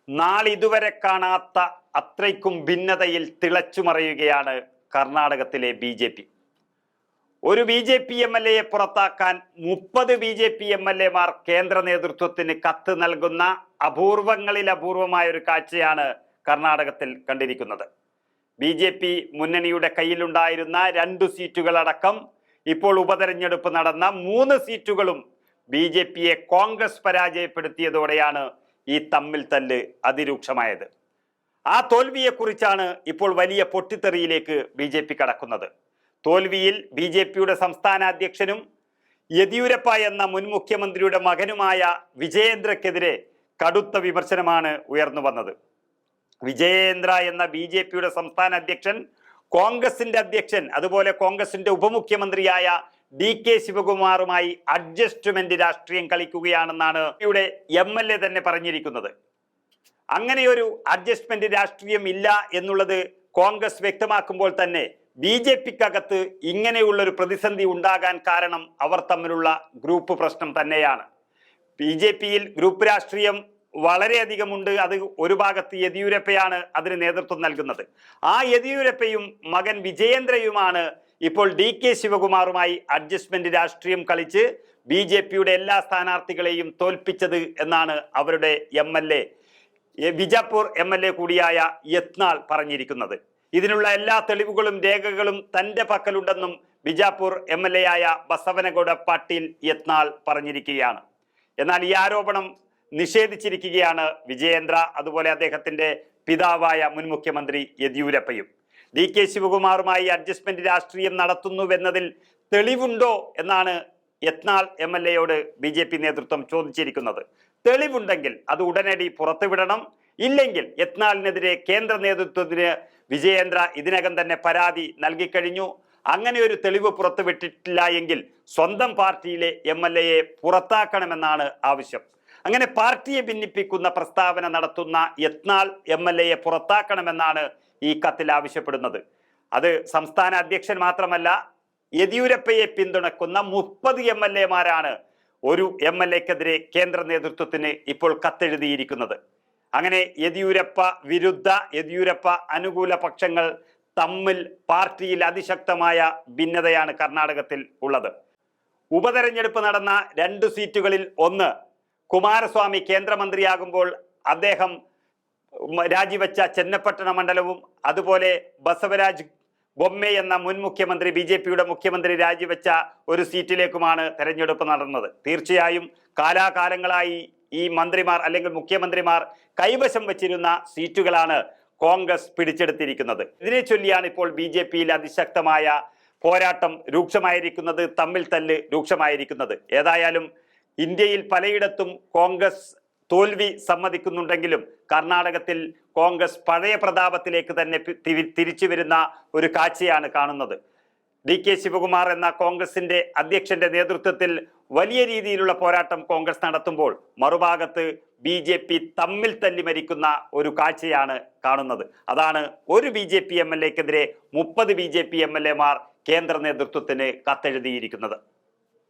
നാളിതുവരെ കാണാത്ത അത്രയ്ക്കും ഭിന്നതയിൽ തിളച്ചുമറിയുകയാണ് കർണാടകത്തിലെ BJP. ഒരു BJP MLA പുറത്താക്കാൻ 30 BJP MLA കേന്ദ്ര നേതൃത്വത്തിന് കത്ത് നൽകുന്ന അപൂർവങ്ങളിൽ അപൂർവമായ ഒരു കാഴ്ചയാണ് കർണാടകത്തിൽ കണ്ടിരിക്കുന്നത്. BJP മുന്നണിയുടെ കയ്യിലുണ്ടായിരുന്ന 2 സീറ്റുകളടക്കം ഇപ്പോൾ ഉപതെരഞ്ഞെടുപ്പ് നടന്ന 3 സീറ്റുകളും BJPയെ കോൺഗ്രസ് പരാജയപ്പെടുത്തിയതോടെയാണ് ഈ തമ്മിൽ തല്ല് അതിരൂക്ഷമായത്. ആ തോൽവിയെക്കുറിച്ചാണ് ഇപ്പോൾ വലിയ പൊട്ടിത്തെറിയിലേക്ക് BJP കടക്കുന്നത്. തോൽവിയിൽ BJPയുടെ സംസ്ഥാന അധ്യക്ഷനും യെദ്യൂരപ്പ എന്ന മുൻ മുഖ്യമന്ത്രിയുടെ മകനുമായ വിജയേന്ദ്രക്കെതിരെ കടുത്ത വിമർശനമാണ് ഉയർന്നു വന്നത്. വിജയേന്ദ്ര എന്ന BJPയുടെ സംസ്ഥാന അധ്യക്ഷൻ കോൺഗ്രസിന്റെ അധ്യക്ഷൻ അതുപോലെ കോൺഗ്രസിന്റെ ഉപമുഖ്യമന്ത്രിയായ DK ശിവകുമാറുമായി അഡ്ജസ്റ്റ്മെന്റ് രാഷ്ട്രീയം കളിക്കുകയാണെന്നാണ് ഇവിടെ MLA തന്നെ പറഞ്ഞിരിക്കുന്നത്. അങ്ങനെയൊരു അഡ്ജസ്റ്റ്മെന്റ് രാഷ്ട്രീയം ഇല്ല എന്നുള്ളത് കോൺഗ്രസ് വ്യക്തമാക്കുമ്പോൾ തന്നെ BJPക്കകത്ത് ഇങ്ങനെയുള്ളൊരു പ്രതിസന്ധി ഉണ്ടാകാൻ കാരണം അവർ തമ്മിലുള്ള ഗ്രൂപ്പ് പ്രശ്നം തന്നെയാണ്. BJPയിൽ ഗ്രൂപ്പ് രാഷ്ട്രീയം വളരെയധികമുണ്ട്. അത് ഒരു ഭാഗത്ത് യെദ്യൂരപ്പയാണ് അതിന് നേതൃത്വം നൽകുന്നത്. ആ യെദ്യൂരപ്പയും മകൻ വിജയേന്ദ്രയുമാണ് ഇപ്പോൾ DK ശിവകുമാറുമായി അഡ്ജസ്റ്റ്മെന്റ് രാഷ്ട്രീയം കളിച്ച് BJPയുടെ എല്ലാ സ്ഥാനാർത്ഥികളെയും തോൽപ്പിച്ചത് എന്നാണ് അവരുടെ MLA ബിജാപൂർ MLA കൂടിയായ യത്നാൾ പറഞ്ഞിരിക്കുന്നത്. ഇതിനുള്ള എല്ലാ തെളിവുകളും രേഖകളും തന്റെ പക്കലുണ്ടെന്നും ബിജാപൂർ MLA ആയ ബസവനഗൗഡ പാട്ടീൽ യത്നാൾ പറഞ്ഞിരിക്കുകയാണ്. എന്നാൽ ഈ ആരോപണം നിഷേധിച്ചിരിക്കുകയാണ് വിജയേന്ദ്ര അതുപോലെ അദ്ദേഹത്തിന്റെ പിതാവായ മുൻ മുഖ്യമന്ത്രി യെദ്യൂരപ്പയും. DK ശിവകുമാറുമായി അഡ്ജസ്റ്റ്മെന്റ് രാഷ്ട്രീയം നടത്തുന്നുവെന്നതിൽ തെളിവുണ്ടോ എന്നാണ് യത്നാൾ MLAയോട് BJP നേതൃത്വം ചോദിച്ചിരിക്കുന്നത്. തെളിവുണ്ടെങ്കിൽ അത് ഉടനടി പുറത്തുവിടണം. ഇല്ലെങ്കിൽ യത്നാളിനെതിരെ കേന്ദ്ര നേതൃത്വത്തിന് വിജയേന്ദ്ര ഇതിനകം തന്നെ പരാതി നൽകിക്കഴിഞ്ഞു. അങ്ങനെ ഒരു തെളിവ് പുറത്തുവിട്ടിട്ടില്ല എങ്കിൽ സ്വന്തം പാർട്ടിയിലെ MLAയെ പുറത്താക്കണമെന്നാണ് ആവശ്യം. അങ്ങനെ പാർട്ടിയെ ഭിന്നിപ്പിക്കുന്ന പ്രസ്താവന നടത്തുന്ന യത്നാൾ MLAയെ പുറത്താക്കണമെന്നാണ് ഈ കത്തിൽ ആവശ്യപ്പെടുന്നത്. അത് സംസ്ഥാന അധ്യക്ഷൻ മാത്രമല്ല, യെദ്യൂരപ്പയെ പിന്തുണക്കുന്ന 30 MLAമാരാണ് ഒരു MLAക്കെതിരെ കേന്ദ്ര നേതൃത്വത്തിന് ഇപ്പോൾ കത്തെഴുതിയിരിക്കുന്നത്. അങ്ങനെ യെദ്യൂരപ്പ വിരുദ്ധ യെദ്യൂരപ്പ അനുകൂല പക്ഷങ്ങൾ തമ്മിൽ പാർട്ടിയിൽ അതിശക്തമായ ഭിന്നതയാണ് കർണാടകത്തിൽ ഉള്ളത്. ഉപതെരഞ്ഞെടുപ്പ് നടന്ന 2 സീറ്റുകളിൽ ഒന്ന് കുമാരസ്വാമി കേന്ദ്രമന്ത്രിയാകുമ്പോൾ അദ്ദേഹം രാജിവെച്ച ചെന്നപ്പട്ടണ മണ്ഡലവും അതുപോലെ ബസവരാജ് ബൊമ്മെ എന്ന മുൻ മുഖ്യമന്ത്രി BJPയുടെ മുഖ്യമന്ത്രി രാജിവെച്ച ഒരു സീറ്റിലേക്കുമാണ് തെരഞ്ഞെടുപ്പ് നടന്നത്. തീർച്ചയായും കാലാകാലങ്ങളായി ഈ മന്ത്രിമാർ അല്ലെങ്കിൽ മുഖ്യമന്ത്രിമാർ കൈവശം വച്ചിരുന്ന സീറ്റുകളാണ് കോൺഗ്രസ് പിടിച്ചെടുത്തിരിക്കുന്നത്. ഇതിനെ ചൊല്ലിയാണ് ഇപ്പോൾ BJPയിൽ അതിശക്തമായ പോരാട്ടം രൂക്ഷമായിരിക്കുന്നത്, തമ്മിൽ തല്ല് രൂക്ഷമായിരിക്കുന്നത്. ഏതായാലും ഇന്ത്യയിൽ പലയിടത്തും കോൺഗ്രസ് തോൽവി സമ്മതിക്കുന്നുണ്ടെങ്കിലും കർണാടകത്തിൽ കോൺഗ്രസ് പഴയ പ്രതാപത്തിലേക്ക് തന്നെ തിരിച്ചു വരുന്ന ഒരു കാഴ്ചയാണ് കാണുന്നത്. DK ശിവകുമാർ എന്ന കോൺഗ്രസിന്റെ അധ്യക്ഷന്റെ നേതൃത്വത്തിൽ വലിയ രീതിയിലുള്ള പോരാട്ടം കോൺഗ്രസ് നടത്തുമ്പോൾ മറുഭാഗത്ത് BJP തമ്മിൽ തല്ലി മരിക്കുന്ന ഒരു കാഴ്ചയാണ് കാണുന്നത്. അതാണ് ഒരു BJP MLAക്കെതിരെ 30 BJP MLAമാർ കേന്ദ്ര നേതൃത്വത്തിന് കത്തെഴുതിയിരിക്കുന്നത്.